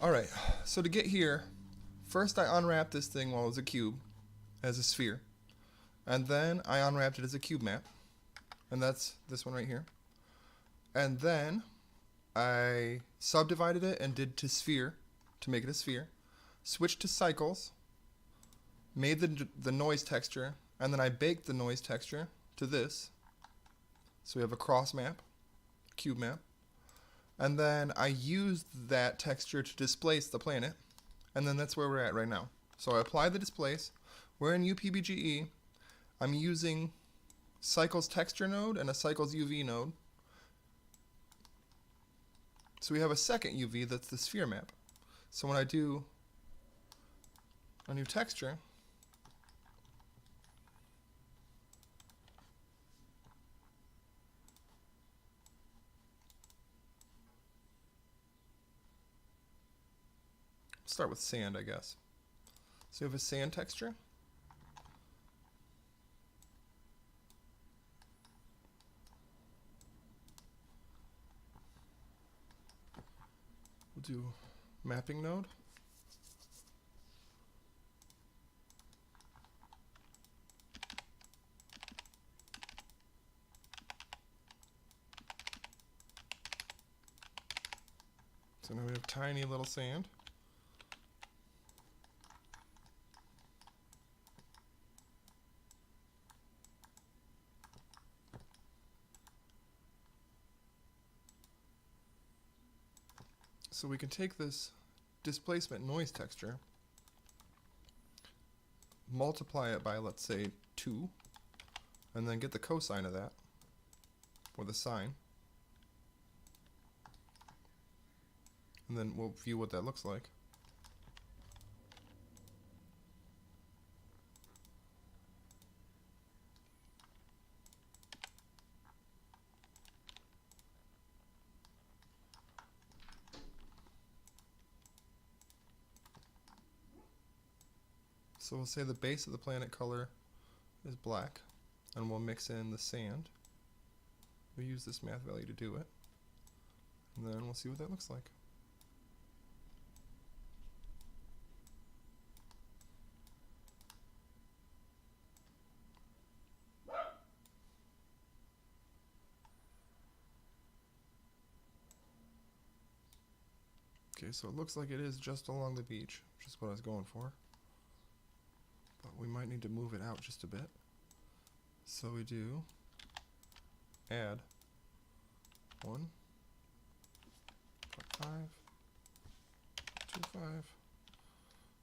Alright, so to get here, first I unwrapped this thing while it was a cube, as a sphere. And then I unwrapped it as a cube map. And that's this one right here. And then I subdivided it and did to sphere to make it a sphere. Switched to cycles, made the noise texture, and then I baked the noise texture to this. So we have a cross map, cube map. And then I used that texture to displace the planet. And then that's where we're at right now. So I apply the displace. We're in UPBGE. I'm using Cycles texture node and a Cycles UV node. So we have a second UV that's the sphere map. So when I do a new texture, start with sand, I guess. So we have a sand texture. We'll do mapping node. So now we have tiny little sand. So we can take this displacement noise texture, multiply it by, let's say, 2, and then get the cosine of that, or the sine. And then we'll view what that looks like. So we'll say the base of the planet color is black, and we'll mix in the sand. We'll use this math value to do it, and then we'll see what that looks like. Okay, so it looks like it is just along the beach, which is what I was going for. But we might need to move it out just a bit. So we do add 1.5, 2.5.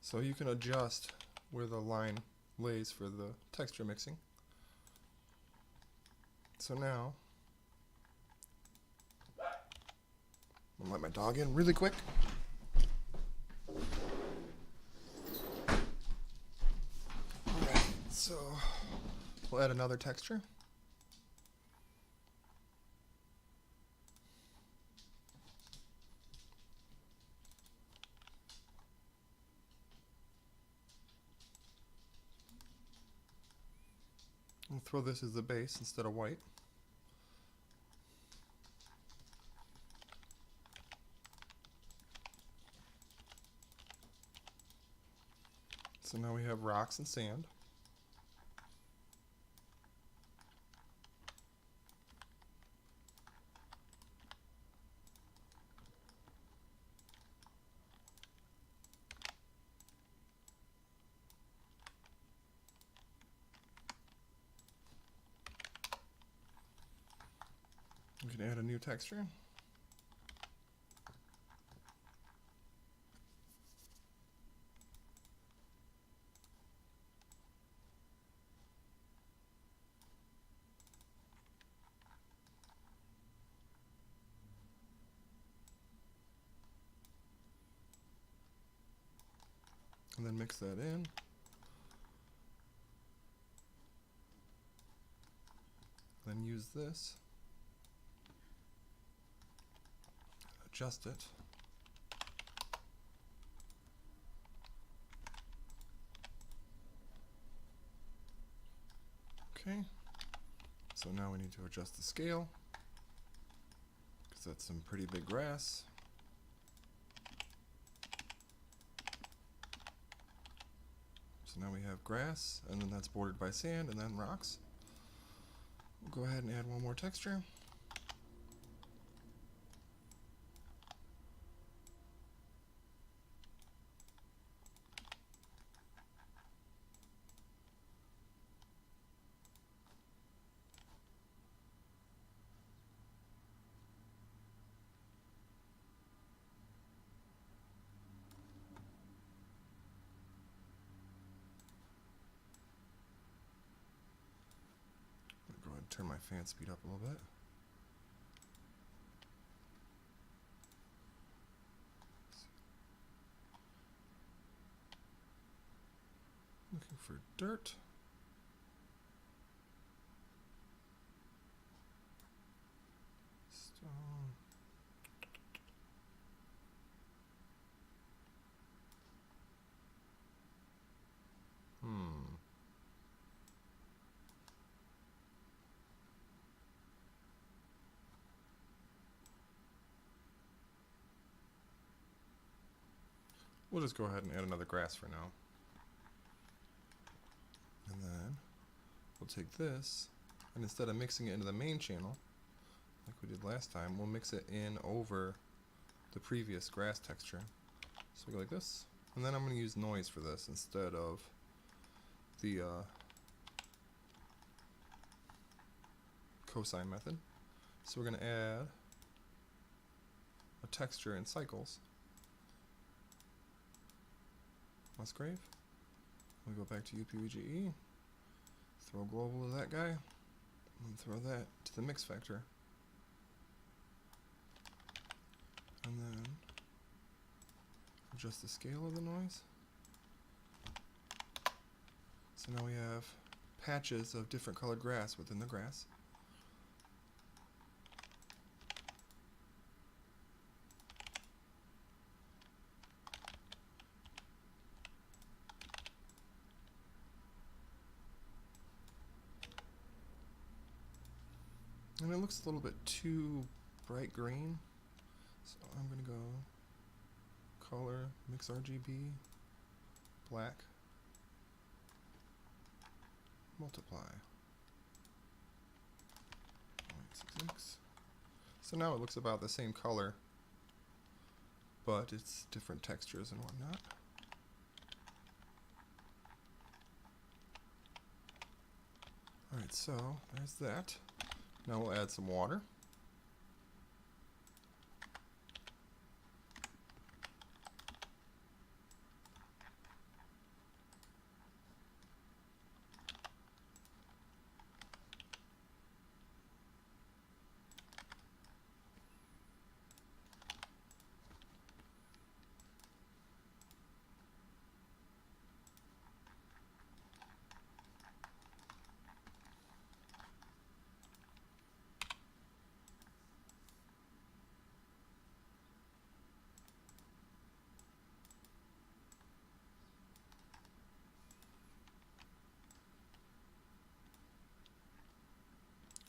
So you can adjust where the line lays for the texture mixing. So now, I'm gonna let my dog in really quick. Alright, so we'll add another texture. We'll throw this as the base instead of white. So now we have rocks and sand. We can add a new texture. And then mix that in. Then use this. Adjust it. Okay. So now we need to adjust the scale, because that's some pretty big grass. So now we have grass, and then that's bordered by sand, and then rocks. We'll go ahead and add one more texture. Go ahead and turn my fan speed up a little bit. Looking for dirt. Stone. We'll just go ahead and add another grass for now. And then we'll take this, and instead of mixing it into the main channel, like we did last time, we'll mix it in over the previous grass texture. So we go like this, and then I'm going to use noise for this instead of the cosine method. So we're going to add a texture in cycles. Musgrave. We go back to UPVGE, throw global to that guy, and throw that to the mix factor. And then adjust the scale of the noise. So now we have patches of different colored grass within the grass. And it looks a little bit too bright green, so I'm going to go color, mix RGB, black, multiply. 0.66. So now it looks about the same color, but it's different textures and whatnot. Alright, so there's that. Now we'll add some water.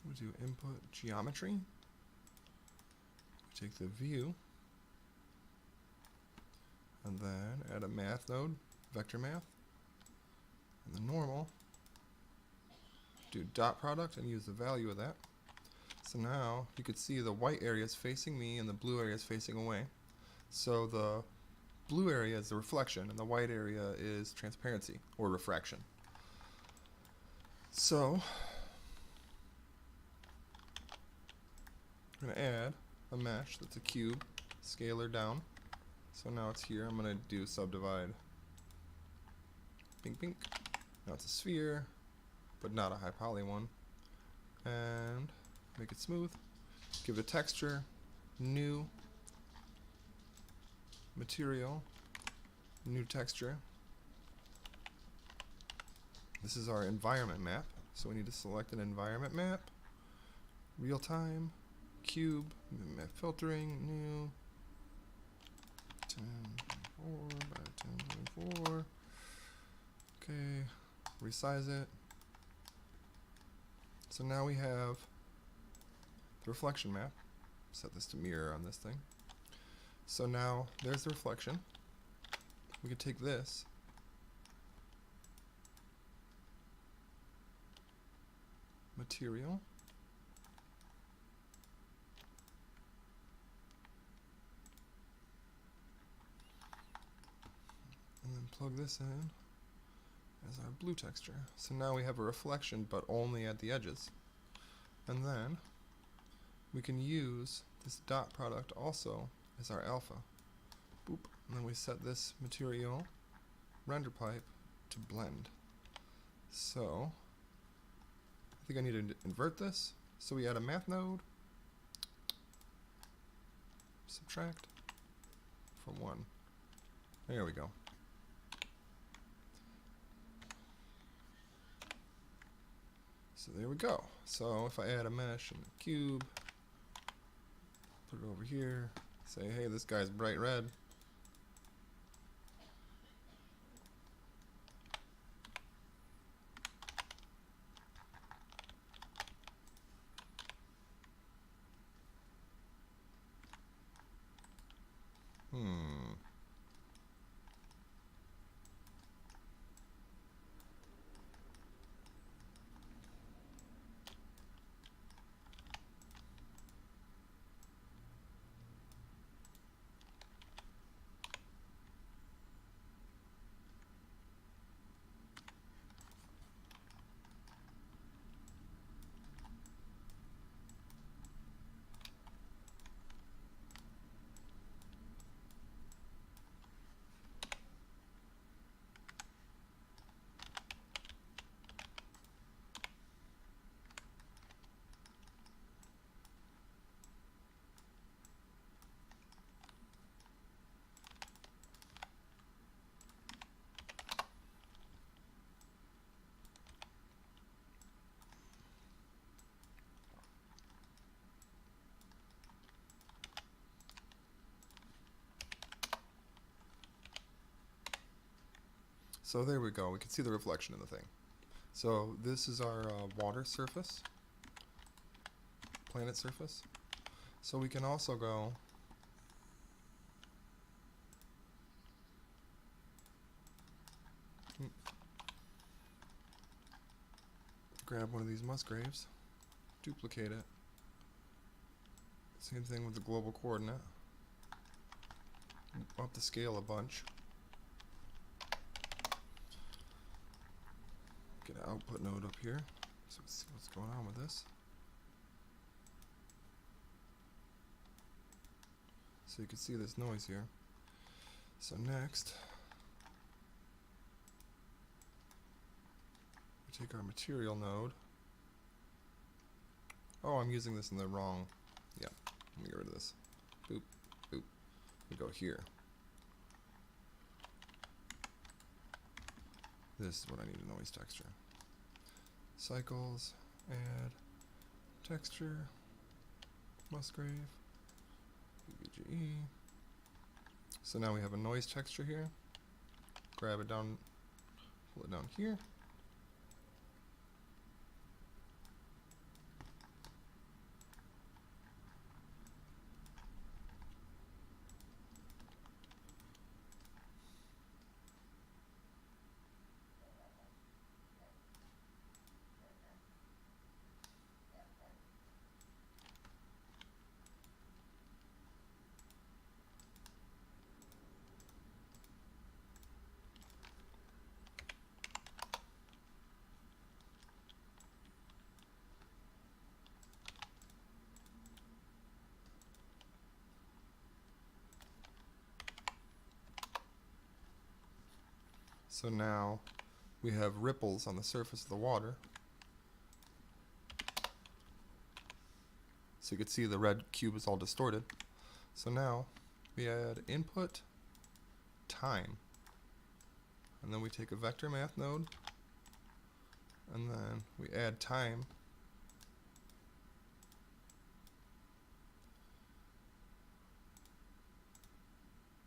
We'll do input geometry. Take the view and then add a math node, vector math, and the normal. Do dot product and use the value of that. So now you could see the white area is facing me and the blue area is facing away. So the blue area is the reflection and the white area is transparency or refraction. So I'm going to add a mesh that's a cube, scalar down. So now it's here. I'm going to do subdivide. Pink, pink. Now it's a sphere, but not a high poly one. And make it smooth. Give it texture, new, material, new texture. This is our environment map. So we need to select an environment map, real time, cube, map filtering, new, 10.4 by 10.4. Okay, resize it. So now we have the reflection map. Set this to mirror on this thing. So now there's the reflection. We could take this material. And then plug this in as our blue texture. So now we have a reflection, but only at the edges. And then we can use this dot product also as our alpha. Boop. And then we set this material render pipe to blend. So I think I need to invert this. So we add a math node, subtract from 1. There we go. So there we go. So if I add a mesh and a cube, put it over here, say, hey, this guy's bright red. So there we go. We can see the reflection in the thing. So this is our water surface, planet surface. So we can also go grab one of these Musgraves, duplicate it. Same thing with the global coordinate. Up the scale a bunch. Get an output node up here, so let's see what's going on with this. So you can see this noise here. So next, we take our material node. Oh, I'm using this in the wrong. Yeah, let me get rid of this. Boop, boop. We go here. This is what I need, a noise texture. Cycles, add texture, Musgrave, UVGE. So now we have a noise texture here. Grab it down, pull it down here. So now we have ripples on the surface of the water. So you can see the red cube is all distorted. So now we add input time. And then we take a vector math node. And then we add time.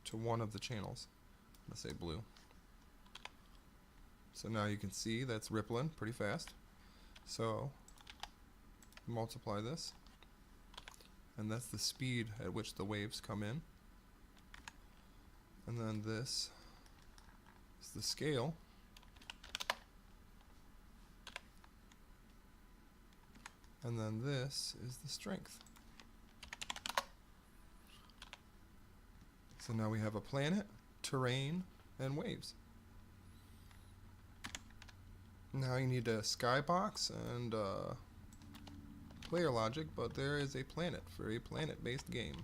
To one of the channels. Let's say blue. So now you can see that's rippling pretty fast. So multiply this, and that's the speed at which the waves come in. And then this is the scale. And then this is the strength. So now we have a planet, terrain, and waves. Now you need a skybox and player logic, but there is a planet for a planet-based game.